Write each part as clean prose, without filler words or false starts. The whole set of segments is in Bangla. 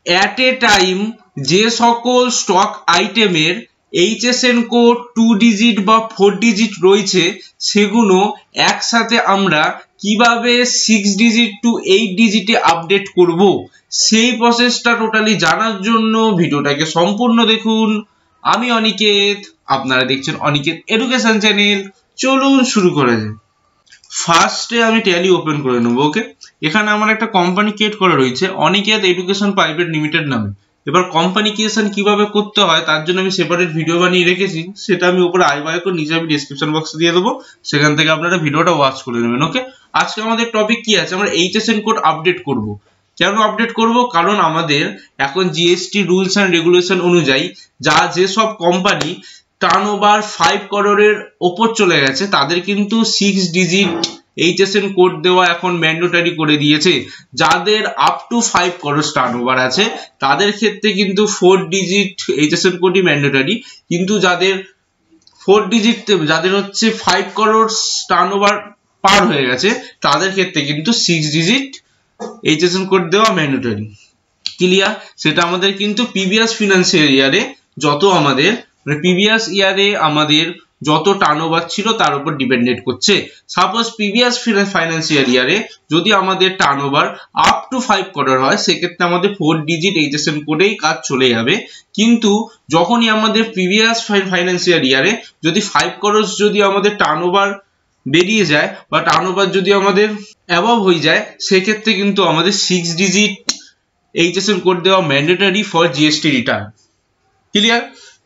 অ্যাট এ টাইম যে সকল স্টক আইটেমের HSN কোড 2 ডিজিট বা 4 ডিজিট রয়েছে সেগুলো একসাথে আমরা কিভাবে 6 ডিজিট টু 8 ডিজিটে আপডেট করব, সেই প্রসেসটা টোটালি জানার জন্য ভিডিওটাকে সম্পূর্ণ দেখুন। আমি অনিকেত, আপনারা দেখছেন অনিকেত এডুকেশন চ্যানেল। চলুন শুরু করা যাক। ফার্স্টে আমি ট্যালি ওপেন করে নেব। ওকে, এখানে আমার একটা কোম্পানি ক্রিয়েট করা রয়েছে অনিকেত এডুকেশন প্রাইভেট লিমিটেড নামে। এবার কোম্পানি ক্রিয়েশন কিভাবে করতে হয় তার জন্য আমি সেপারেট ভিডিও বানিয়ে রেখেছি, সেটা আমি উপরে আই বাই করে নিচে আমি ডেসক্রিপশন বক্সে দিয়ে দেবো, সেখান থেকে আপনারা ভিডিওটা ওয়াচ করে নেবেন। ওকে, আজকে আমাদের টপিক কি আছে, আমরা HSN কোড আপডেট করব। কেন আপডেট করব? কারণ আমাদের এখন জিএসটি রুলস অ্যান্ড রেগুলেশন অনুযায়ী যেসব কোম্পানি টার্নওভার 5 করোড়ের ওপর চলে গেছে তাদের কিন্তু 6 ডিজিট HSN কোড দেওয়া এখন ম্যান্ডেটরি করে দিয়েছে। যাদের আপ টু 5 করোড় টার্নওভার আছে তাদের ক্ষেত্রে কিন্তু 4 ডিজিট HSN কোডই ম্যান্ডেটরি, কিন্তু যাদের 4 ডিজিট যাদের হচ্ছে 5 করোড় টার্নওভার পার হয়ে গেছে তাদের ক্ষেত্রে কিন্তু 6 ডিজিট HSN কোড দেওয়া ম্যান্ডেটরি। ক্লিয়ার? সেটা আমাদের কিন্তু প্রিভিয়াস ফিনান্সিয়াল ইয়ারে আমাদের যত টার্নওভার ছিল তার উপর ডিপেন্ডেন্ট করছে। সাপোজ প্রিভিয়াস ফাইন্যান্সিয়াল ইয়ারে যদি আমাদের টার্নওভার আপ টু 5 করোড় হয় সেক্ষেত্রে আমাদের 4 ডিজিট HSN কোডেই কাজ চলে যাবে। কিন্তু যখনই আমাদের প্রিভিয়াস ফাইন্যান্সিয়াল ইয়ারে যদি 5 করোড় যদি আমাদের টার্নওভার বেরিয়ে যায় বা টার্নওভার যদি আমাদের অ্যাবভ হয়ে যায় সেক্ষেত্রে কিন্তু আমাদের 6 ডিজিট HSN কোড দেওয়া mandatory for GST return. Clear?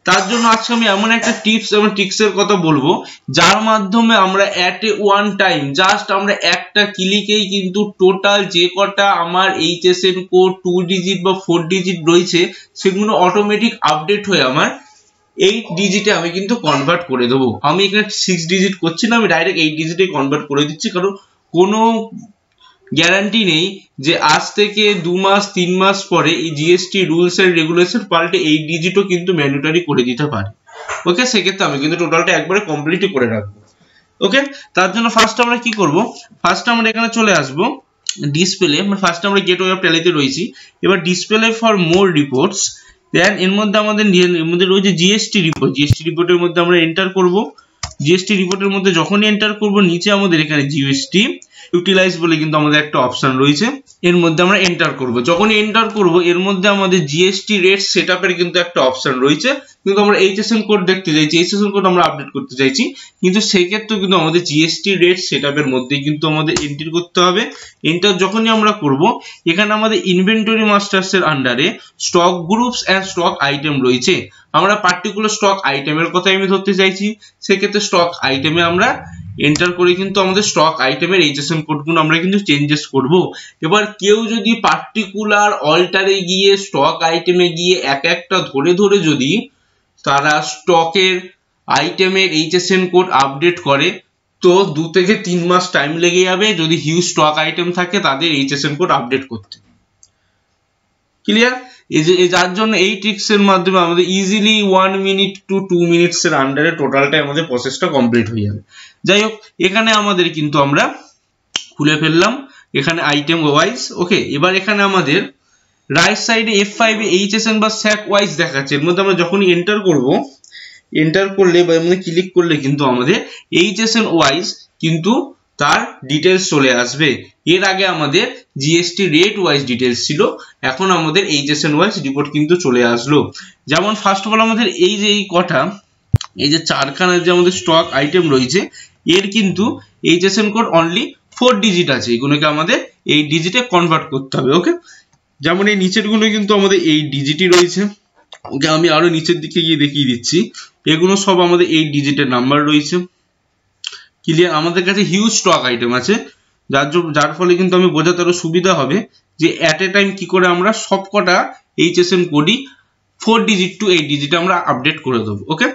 তার জন্য আজকে আমি এমন একটা টিপস এবং ট্রিক্সের কথা বলবো যার মাধ্যমে আমরা at a one time just আমরা একটা ক্লিকেই কিন্তু টোটাল যে কটা আমার HSN কোড 2 ডিজিট বা 4 ডিজিট রয়েছে সেগুলো অটোমেটিক আপডেট হয়ে আমার 8 ডিজিটে আমি কিন্তু কনভার্ট করে দেবো। আমি এখানে 6 ডিজিট করছি না, আমি ডাইরেক্ট 8 ডিজিটে কনভার্ট করে দিচ্ছি, কারণ কোনো গ্যারান্টি নেই যে আজ থেকে 2 মাস 3 মাস পরে এই জিএসটি রুলস এন্ড রেগুলেশন পাল্টে 8 ডিজিটও কিন্তু ম্যান্ডেটরি করে দিতে পারে। ওকে, সেক্ষেত্রে আমি কিন্তু টোটালটা একবারে কমপ্লিট করে রাখবো। ওকে, তার জন্য ফার্স্ট আমরা কি করব, ফার্স্ট আমরা এখানে চলে আসবো ডিসপ্লে, ফার্স্ট আমরা গেটওয়ে অফ ট্যালিতে রয়েছি। এবার ডিসপ্লে ফর মোর রিপোর্টস, দেন এর মধ্যে রয়েছে জিএসটি রিপোর্ট। জিএসটি রিপোর্টের মধ্যে আমরা এন্টার করব। জিএসটি রিপোর্টের মধ্যে যখনই এন্টার করব নিচে আমাদের এখানে জিএসটি ইউটিলাইজ বলে কিন্তু আমাদের একটা অপশন রয়েছে, এর মধ্যে আমরা এন্টার করব। যখনই এন্টার করব এর মধ্যে আমাদের জিএসটি রেট সেটআপের কিন্তু একটা অপশন রয়েছে, কিন্তু আমরা HSN কোড দেখতে চাইছি, HSN কোড আমরা আপডেট করতে চাইছি, কিন্তু সেই ক্ষেত্রে কিন্তু আমাদের জিএসটি রেট সেটআপের মধ্যেই কিন্তু আমাদের এন্ট্রি করতে হবে। এন্টার যখনই আমরা করব এখানে আমাদের ইনভেন্টরি মাস্টার্স এর আন্ডারে stock groups and stock item রয়েছে। আমরা পার্টিকুলার স্টক আইটেমের কথাই আমি ধরতে চাইছি, সেক্ষেত্রে স্টক আইটেমে আমরা এন্টার করে কিন্তু আমাদের স্টক আইটেমের HSN কোডগুলো আমরা কিন্তু চেঞ্জেস করব। এবার কেউ যদি পার্টিকুলার অল্টারে গিয়ে স্টক আইটেমে গিয়ে এক একটা ধরে ধরে যদি তারা স্টকের আইটেমের HSN কোড আপডেট করে তো 2 থেকে 3 মাস টাইম লেগে যাবে যদি হিউজ স্টক আইটেম থাকে তাদের HSN কোড আপডেট করতে। ক্লিয়ার? যার জন্য এই ট্রিক্সের মাধ্যমে আমাদের ইজিলি 1 মিনিট টু 2 মিনিটস এর আন্ডারে টোটালটা আমাদের প্রসেসটা কমপ্লিট হয়ে যাবে। যাই হোক, এখানে আমাদের কিন্তু আমরা খুলে ফেললাম এখানে আইটেম ওয়াইজ। ওকে, এবার এখানে আমাদের রাইট সাইডে F5 এ HSN বা SAC ওয়াইজ দেখাচ্ছে। এর মধ্যে আমরা যখনই এন্টার করব, এন্টার করলে বা এর মধ্যে ক্লিক করলে কিন্তু আমাদের HSN ওয়াইজ কিন্তু তার ডিটেলস চলে আসবে। এর আগে আমাদের জিএসটি রেট ওয়াইজ ডিটেলস ছিল, এখন আমাদের HSN ওয়াইজ রিপোর্ট কিন্তু চলে আসলো। যেমন ফার্স্ট অফ অল আমাদের এই যে এই যে চারখানা যে আমাদের স্টক আইটেম রয়েছে এর কিন্তু HSN কোড অনলি 4 ডিজিট আছে, এগুলোকে আমাদের 8 ডিজিটে কনভার্ট করতে হবে। ওকে, যেমন এই নিচের গুলো কিন্তু আমাদের 8 ডিজিটই রয়েছে। ওকে, আমি আরো নিচের দিকে গিয়ে দেখিয়ে দিচ্ছি, এগুলো সব আমাদের 8 ডিজিটের নাম্বার রয়েছে। ক্লিয়ার? আমাদের কাছে হিউজ স্টক আইটেম আছে, যার ফলে কিন্তু আমি বোঝাতে আরো সুবিধা হবে যে অ্যাট এ টাইম কি করে আমরা সবকটা HSN কোডই 4 ডিজিট টু 8 ডিজিট আমরা আপডেট করে দেবো। ওকে,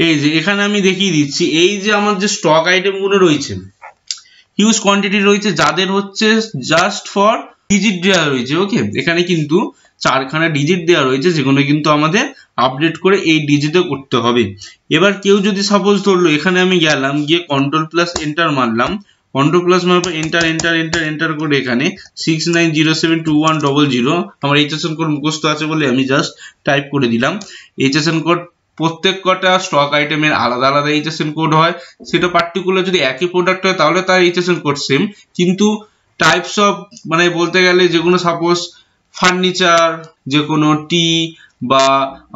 এই যে এখানে আমি দেখিয়ে দিচ্ছি এই যে আমার যে স্টক আইটেম গুলো রয়েছে হিউজ কোয়ান্টিটি রয়েছে, যাদের হচ্ছে জাস্ট ফর ডিজিট দেওয়া রয়েছে। ওকে, এখানে কিন্তু 4খানা ডিজিট দেওয়া রয়েছে যেগুলো কিন্তু আমাদের আপডেট করে 8 ডিজিটে করতে হবে। এবার কেউ যদি সাপোজ ধরলো এখানে আমি গেলাম গিয়ে কন্ট্রোল প্লাস এন্টার মারলাম, কন্ট্রোল প্লাস মারার পর এন্টার করে এখানে 69072100 আমার HSN কোড মুখস্থ আছে বলে আমি জাস্ট টাইপ করে দিলাম। HSN কোড প্রত্যেক কটা স্টক আইটেমের আলাদা আলাদা HSN কোড হয়, সেটা পার্টিকুলার যদি একই প্রোডাক্ট হয় তাহলে তার HSN কোড সেম, কিন্তু টাইপস অফ মানে বলতে গেলে যেগুলো সাপোজ ফার্নিচার, যে কোনো টি বা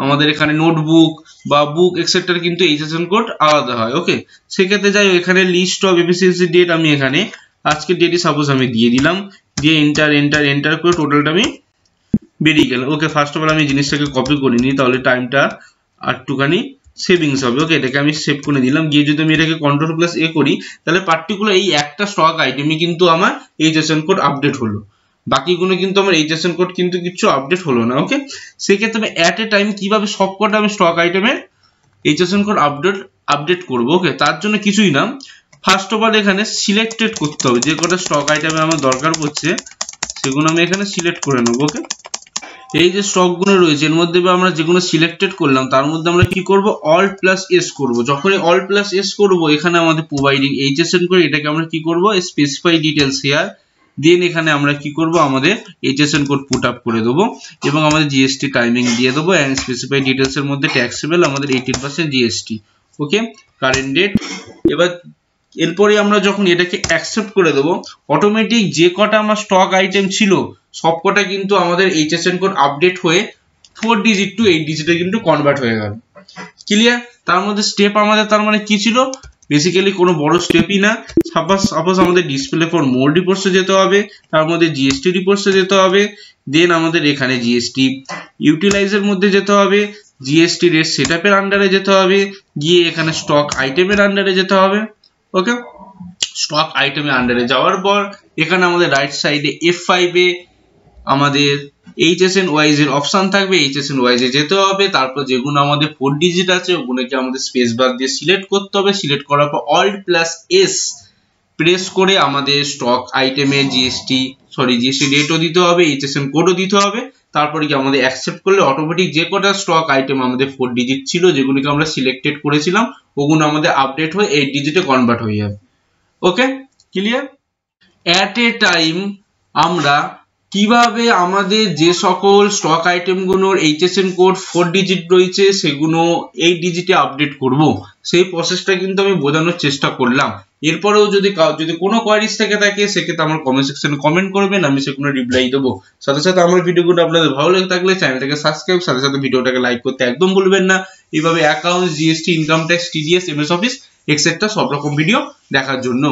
আমাদের এখানে নোটবুক বা বুক এক্সেট্রা কিন্তু HSN কোড আলাদা হয়। ওকে, সেক্ষেত্রে যাই এখানে লিস্ট অফ এফিসিয়েন্সি ডেট আমি এখানে আজকের ডেটই সাপোজ আমি দিয়ে দিলাম, দিয়ে এন্টার করে টোটালটা আমি বেরিয়ে গেল। ওকে, ফার্স্ট অফ অল আমি জিনিসটাকে কপি করে নিই, তাহলে টাইমটা একটুখানি সেভিংস হবে। ওকে, এটাকে আমি সেভ করে দিলাম। গিয়ে যদি আমি এটাকে কন্ট্রোল প্লাস এ করি তাহলে পার্টিকুলার এই একটা স্টক আইটেমই কিন্তু আমার HSN কোড আপডেট হলো, বাকিগুলো কিন্তু আমার HSN কোড কিন্তু কিছু আপডেট হলো না। ওকে, সেক্ষেত্রে আমি অ্যাট এ টাইম কিভাবে সবকটা আমি স্টক আইটেমের HSN কোড আপডেট করবো। ওকে, তার জন্য কিছুই না, ফার্স্ট অফ অল এখানে সিলেক্টেড করতে হবে, যে কটা স্টক আইটেমে আমার দরকার পড়ছে সেগুলো আমি এখানে সিলেক্ট করে নেবো। ওকে, এই যে স্টক গুলো রয়েছে এর মধ্যে আমরা যেগুলো সিলেক্টেড করলাম তার মধ্যে আমরা কি করব, অল্ট প্লাস এস করব। যখনই অল্ট প্লাস এস করব এখানে আমাদের প্রোভাইডিং HSN করে এটাকে আমরা কি করব, স্পেসিফাই ডিটেইলস হিয়ার, দেন এখানে আমরা কি করব, আমাদের HSN কোড পুট আপ করে দেবো এবং আমাদের জিএসটি টাইমিং দিয়ে দেবো, এন্ড স্পেসিফাই ডিটেইলস এর মধ্যে ট্যাক্সেবল আমাদের 18% জিএসটি। ওকে, কারেন্ট ডেট। এবার এরপরে আমরা যখন এটাকে অ্যাকসেপ্ট করে দেবো, অটোমেটিক যে কটা আমার স্টক আইটেম ছিল সবকটা কিন্তু আমাদের HSN কোড আপডেট হয়ে 4 ডিজিট টু 8 ডিজিটে কিন্তু কনভার্ট হয়ে গেল। ক্লিয়ার? তার মধ্যে স্টেপ আমাদের তার মানে কি ছিল, বেসিক্যালি কোনো বড় স্টেপই না। সাপোজ আমাদের ডিসপ্লে ফর মোর রিপোর্টসে যেতে হবে, তার মধ্যে জিএসটি রিপোর্টসে যেতে হবে, দেন আমাদের এখানে জিএসটি ইউটিলাইজের মধ্যে যেতে হবে, জিএসটি রেট সেটআপের আন্ডারে যেতে হবে, গিয়ে এখানে স্টক আইটেমের আন্ডারে যেতে হবে। ওকে, স্টক আইটেমের আন্ডারে যাওয়ার পর এখানে আমাদের রাইট সাইডে F5 এ আমাদের HSN ওয়াইজ এর অপশন থাকবে, HSN ওয়াইজ এ যেতে হবে, তারপর যেগুলো আমাদের 4 ডিজিট আছে ওগুলোকে আমাদের স্পেস বার দিয়ে সিলেক্ট করতে হবে, সিলেক্ট করার পর অল্ট প্লাস এস প্রেস করে আমাদের স্টক আইটেমের জিএসটি ডেটও দিতে হবে, HSN কোডও দিতে হবে, তারপরে কি আমাদের অ্যাকসেপ্ট করলে অটোমেটিক যে কটা স্টক আইটেম আমাদের 4 ডিজিট ছিল যেগুলোকে আমরা সিলেক্টেড করেছিলাম ওগুলো আমাদের আপডেট হয়ে 8 ডিজিটে কনভার্ট হয়ে যাবে। ওকে, ক্লিয়ার? অ্যাট এ টাইম আমরা কিভাবে আমাদের যে সকল স্টক আইটেমগুলোর HSN কোড 4 ডিজিট রয়েছে সেগুলো 8 ডিজিটে আপডেট করব, সেই প্রসেসটা কিন্তু আমি বোঝানোর চেষ্টা করলাম। এরপরেও যদি কোনো কোয়ারিজ থেকে থাকে সেক্ষেত্রে আমার কমেন্ট সেকশনে কমেন্ট করবেন, আমি সেগুলো রিপ্লাই দেবো। সাথে সাথে আমার ভিডিওগুলো আপনাদের ভালো লেগে থাকলে চ্যানেলটাকে সাবস্ক্রাইব, সাথে সাথে ভিডিওটাকে লাইক করতে একদম ভুলবেন না। এইভাবে account, GST, income tax, TDS, MS office etcetera সব রকম ভিডিও দেখার জন্য।